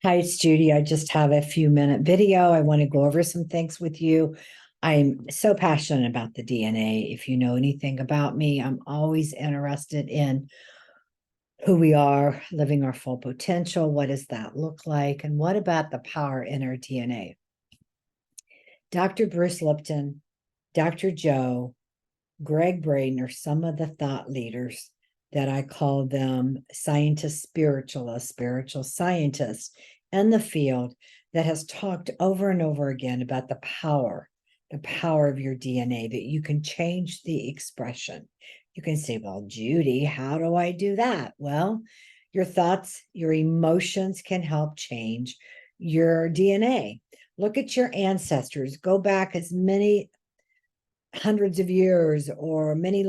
Hi, it's Judy. I just have a few minute video. I want to go over some things with you. I'm so passionate about the DNA. If you know anything about me, I'm always interested in who we are, living our full potential. What does that look like? And what about the power in our DNA? Dr. Bruce Lipton, Dr. Joe, Greg Braden are some of the thought leaders that I call them scientists, spiritualists, spiritual scientists in the field that has talked over and over again about the power of your DNA, that you can change the expression. You can say, well, Judy, how do I do that? Well, your thoughts, your emotions can help change your DNA. Look at your ancestors, go back as many hundreds of years or many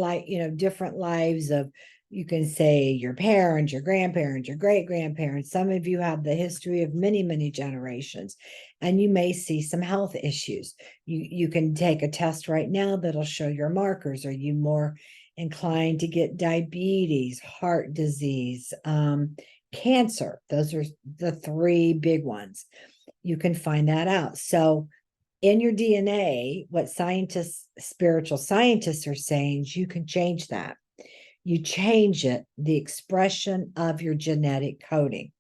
different lives of, you can say, your parents, your grandparents, your great grandparents. Some of you have the history of many generations, and you may see some health issues. You can take a test right now that'll show your markers. Are you more inclined to get diabetes, heart disease, cancer? Those are the three big ones. You can find that out. So in your DNA, what spiritual scientists are saying is you can change that. You change it, the expression of your genetic coding.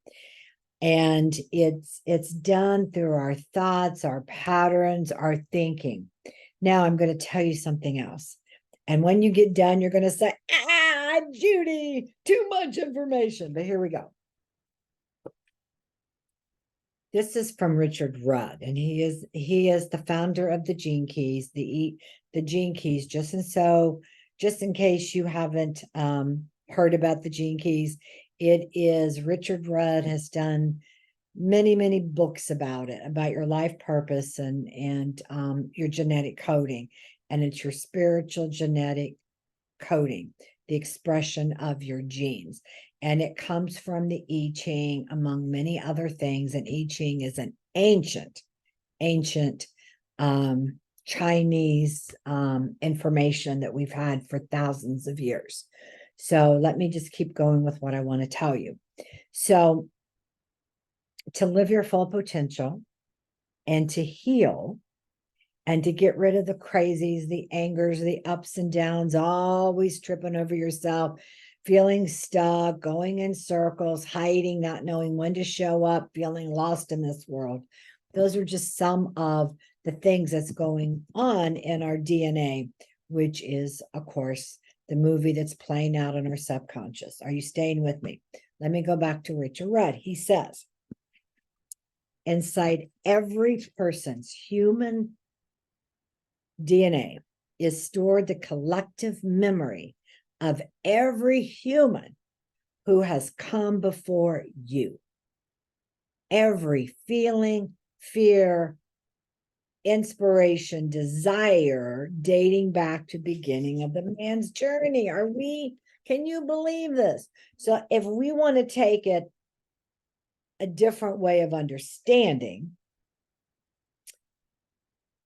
And it's done through our thoughts, our patterns, our thinking. Now I'm going to tell you something else. And when you get done, you're going to say, Judy, too much information. But here we go. This is from Richard Rudd, and he is the founder of the Gene Keys, the Gene Keys. Just in case you haven't heard about the Gene Keys, it is Richard Rudd has done many books about it, about your life purpose and your genetic coding, and it's your spiritual genetic coding, the expression of your genes. And it comes from the I Ching, among many other things. And I Ching is an ancient Chinese information that we've had for thousands of years. So let me just keep going with what I want to tell you. So to live your full potential and to heal and to get rid of the crazies, the angers, the ups and downs, always tripping over yourself, feeling stuck, going in circles, hiding, not knowing when to show up, feeling lost in this world. Those are just some of the things that's going on in our DNA, which is, of course, the movie that's playing out in our subconscious. Are you staying with me? Let me go back to Richard Rudd. He says, inside every person's human DNA is stored the collective memory of every human who has come before you. Every feeling, fear, inspiration, desire dating back to beginning of the man's journey. Can you believe this? So if we want to take it a different way of understanding,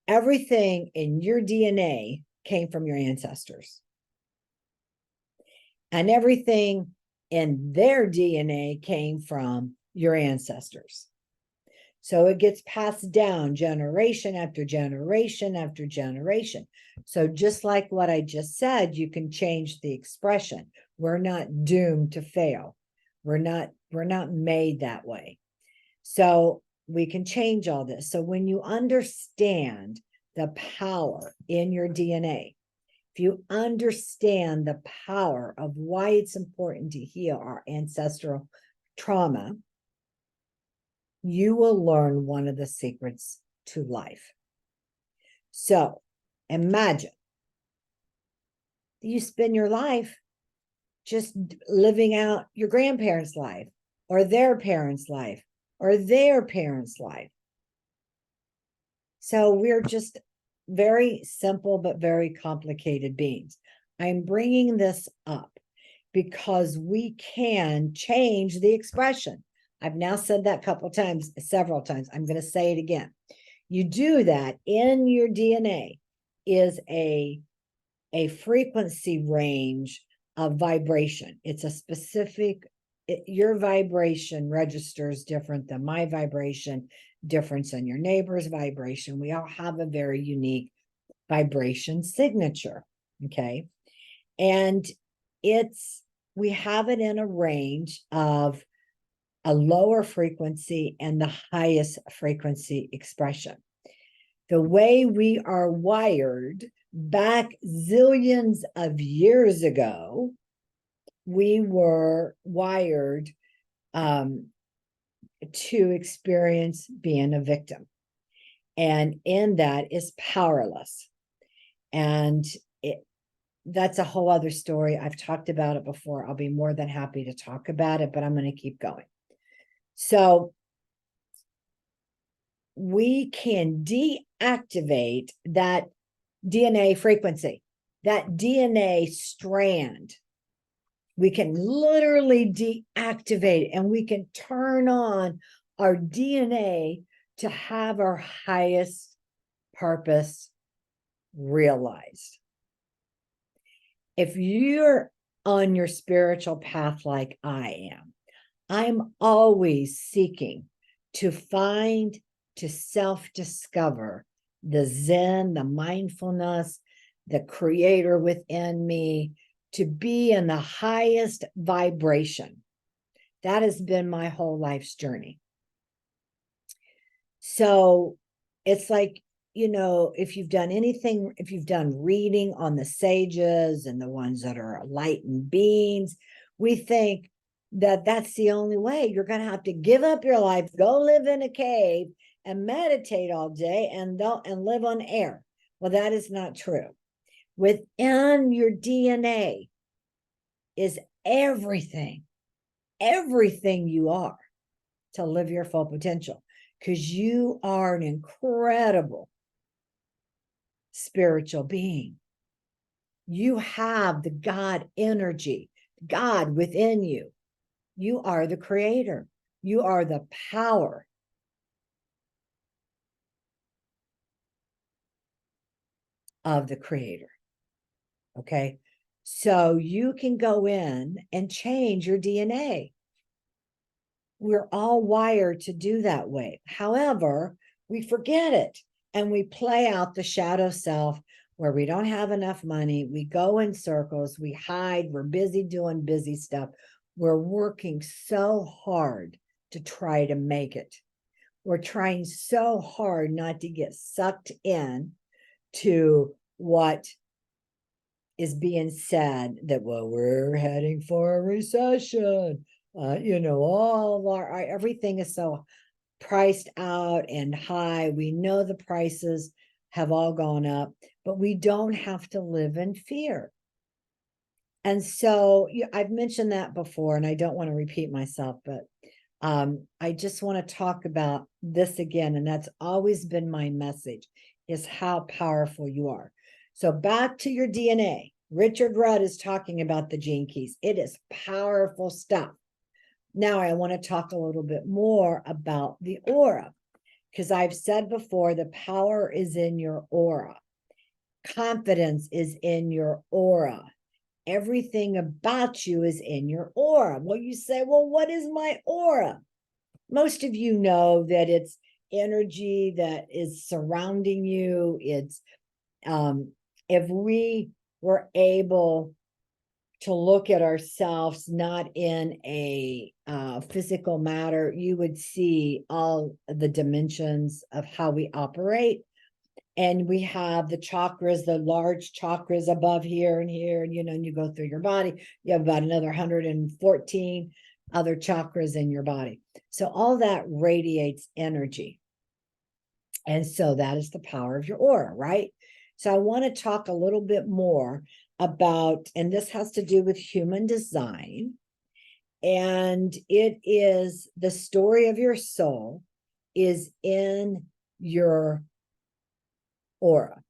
everything in your DNA came from your ancestors. And everything in their DNA came from your ancestors. So it gets passed down generation after generation after generation. So just like what I just said, you can change the expression. We're not doomed to fail. We're not made that way. So we can change all this. So when you understand the power in your DNA, if you understand the power of why it's important to heal our ancestral trauma, you will learn one of the secrets to life. So imagine you spend your life just living out your grandparents' life or their parents' life or their parents' life. So we're just very simple but very complicated beings. I'm bringing this up because we can change the expression. I've now said that several times. I'm going to say it again. You do that in your DNA is a frequency range of vibration. It's a specific your vibration registers different than my vibration, difference than your neighbor's vibration. We all have a very unique vibration signature. Okay. And we have it in a range of a lower frequency and the highest frequency expression. The way we are wired back zillions of years ago, we were wired to experience being a victim. And in that is powerless. And that's a whole other story. I've talked about it before. I'll be more than happy to talk about it, but I'm going to keep going. So we can deactivate that DNA frequency, that DNA strand. We can literally deactivate, and we can turn on our DNA to have our highest purpose realized. If you're on your spiritual path like I am, I'm always seeking to find, to self-discover the Zen, the mindfulness, the creator within me, to be in the highest vibration. That has been my whole life's journey. So it's like, if you've done anything, if you've done reading on the sages and the ones that are enlightened beings, we think that that's the only way. You're going to have to give up your life, go live in a cave and meditate all day and live on air. Well, that is not true. Within your DNA is everything you are to live your full potential, because you are an incredible spiritual being. You have the God energy, God within you. You are the creator. You are the power. Of the creator. Okay. So you can go in and change your DNA. We're all wired to do that way. However, we forget it and we play out the shadow self where we don't have enough money. We go in circles, we hide, we're busy doing busy stuff. We're working so hard to try to make it. We're trying so hard not to get sucked in to what is being said, that, well, we're heading for a recession. All of our everything is so priced out and high. We know the prices have all gone up, but we don't have to live in fear. And so I've mentioned that before, and I don't want to repeat myself, but I just want to talk about this again. And that's always been my message, is how powerful you are. So back to your DNA. Richard Rudd is talking about the gene keys. It is powerful stuff. Now I want to talk a little bit more about the aura, because I've said before, the power is in your aura. Confidence is in your aura. Everything about you is in your aura. Well, you say, well, what is my aura? Most of you know that it's energy that is surrounding you. It's if we were able to look at ourselves not in a physical matter, you would see all the dimensions of how we operate. And we have the chakras, the large chakras above here and here, and and you go through your body, you have about another 114 other chakras in your body. So all that radiates energy. And so that is the power of your aura, right? So I want to talk a little bit more about, and this has to do with human design, and it is the story of your soul is in your aura.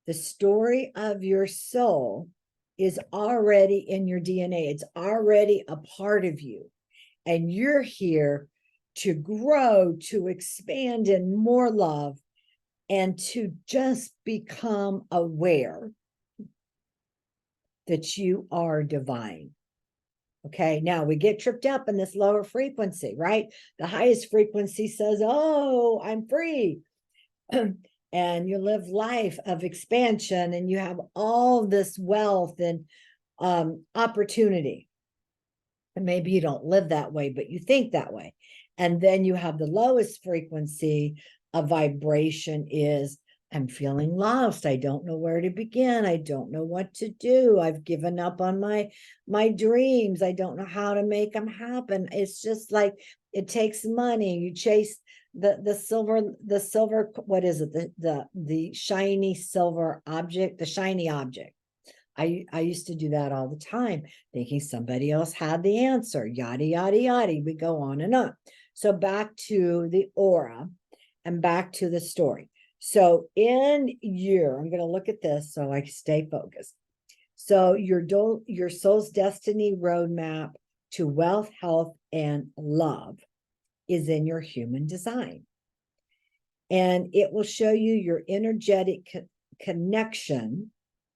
The story of your soul is already in your DNA. It's already a part of you. And you're here to grow, to expand in more love, and to just become aware that you are divine. Okay, now we get tripped up in this lower frequency, right? The highest frequency says, oh, I'm free. And you live life of expansion and you have all this wealth and opportunity. And maybe you don't live that way, but you think that way. And then you have the lowest frequency of vibration is, I'm feeling lost. I don't know where to begin. I don't know what to do. I've given up on my dreams. I don't know how to make them happen. It's just like it takes money. You chase the silver, what is it? The shiny silver object, the shiny object. I used to do that all the time, thinking somebody else had the answer, yada, yada, yada. We go on and on. So back to the aura and back to the story. So I'm going to look at this so I can stay focused. So your soul's destiny roadmap to wealth, health, and love is in your human design. And it will show you your energetic connection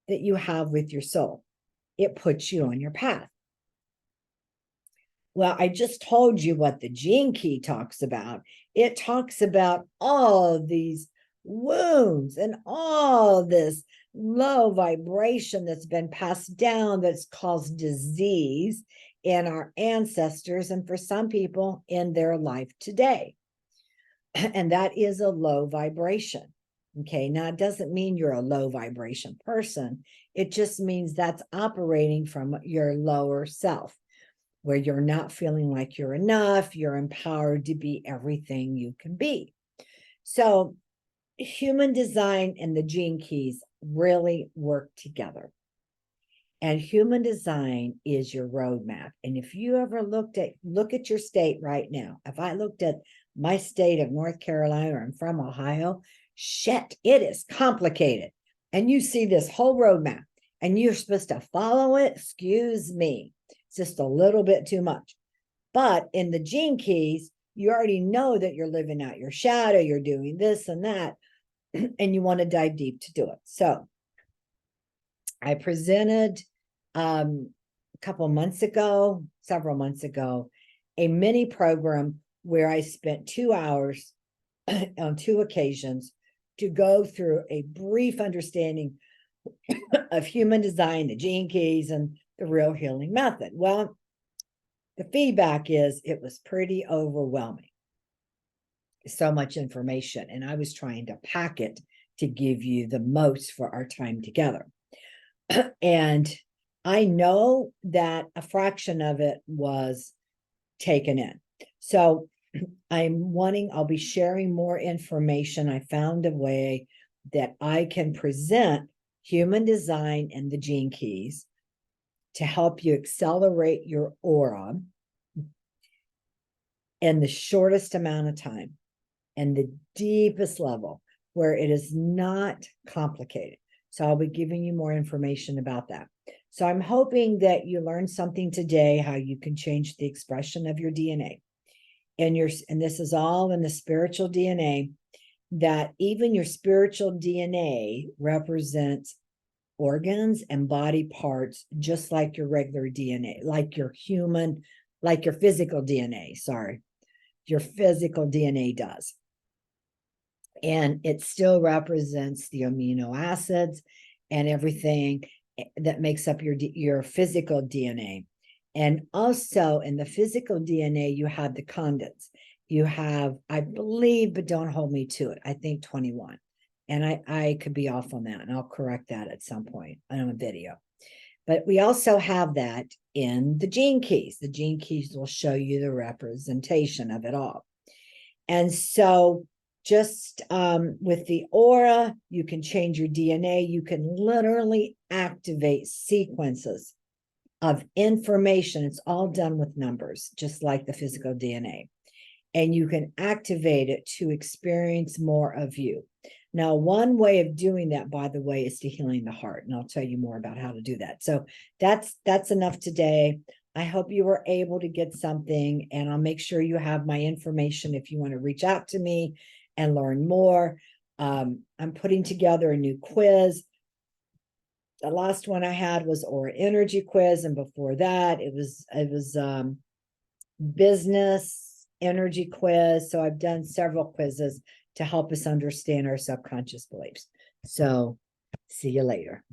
that you have with your soul. It puts you on your path. Well, I just told you what the gene key talks about. It talks about all these wounds and all this low vibration that's been passed down that's caused disease in our ancestors and for some people in their life today. And that is a low vibration. Okay, now it doesn't mean you're a low vibration person. It just means that's operating from your lower self, where you're not feeling like you're enough, you're empowered to be everything you can be. So human design and the gene keys really work together. And human design is your roadmap. And if you ever look at your state right now, if I looked at my state of North Carolina, I'm from Ohio, shit, it is complicated. And you see this whole roadmap and you're supposed to follow it. Excuse me. It's just a little bit too much. But in the gene keys, you already know that you're living out your shadow, you're doing this and that, and you want to dive deep to do it. So I presented several months ago, a mini program where I spent 2 hours on 2 occasions to go through a brief understanding of human design, the gene keys, and the real healing method. Well, the feedback is it was pretty overwhelming. So much information, and I was trying to pack it to give you the most for our time together. And I know that a fraction of it was taken in. So I'll be sharing more information. I found a way that I can present human design and the gene keys to help you accelerate your aura in the shortest amount of time and the deepest level where it is not complicated. So I'll be giving you more information about that. So I'm hoping that you learned something today, how you can change the expression of your DNA. And this is all in the spiritual DNA, that even your spiritual DNA represents organs and body parts, just like your regular DNA, like your physical DNA, your physical DNA does. And it still represents the amino acids and everything that makes up your physical DNA. And also in the physical DNA, you have the condense. You have, I believe, but don't hold me to it, I think 21. And I could be off on that, and I'll correct that at some point on a video. But we also have that in the gene keys. The gene keys will show you the representation of it all. And so just with the aura, you can change your DNA. You can literally activate sequences of information. It's all done with numbers, just like the physical DNA. And you can activate it to experience more of you. Now, one way of doing that, by the way, is to healing the heart. And I'll tell you more about how to do that. So that's enough today. I hope you were able to get something, and I'll make sure you have my information if you want to reach out to me and learn more. I'm putting together a new quiz the last one I had was Aura Energy quiz, and before that it was business energy quiz. So I've done several quizzes to help us understand our subconscious beliefs. So see you later.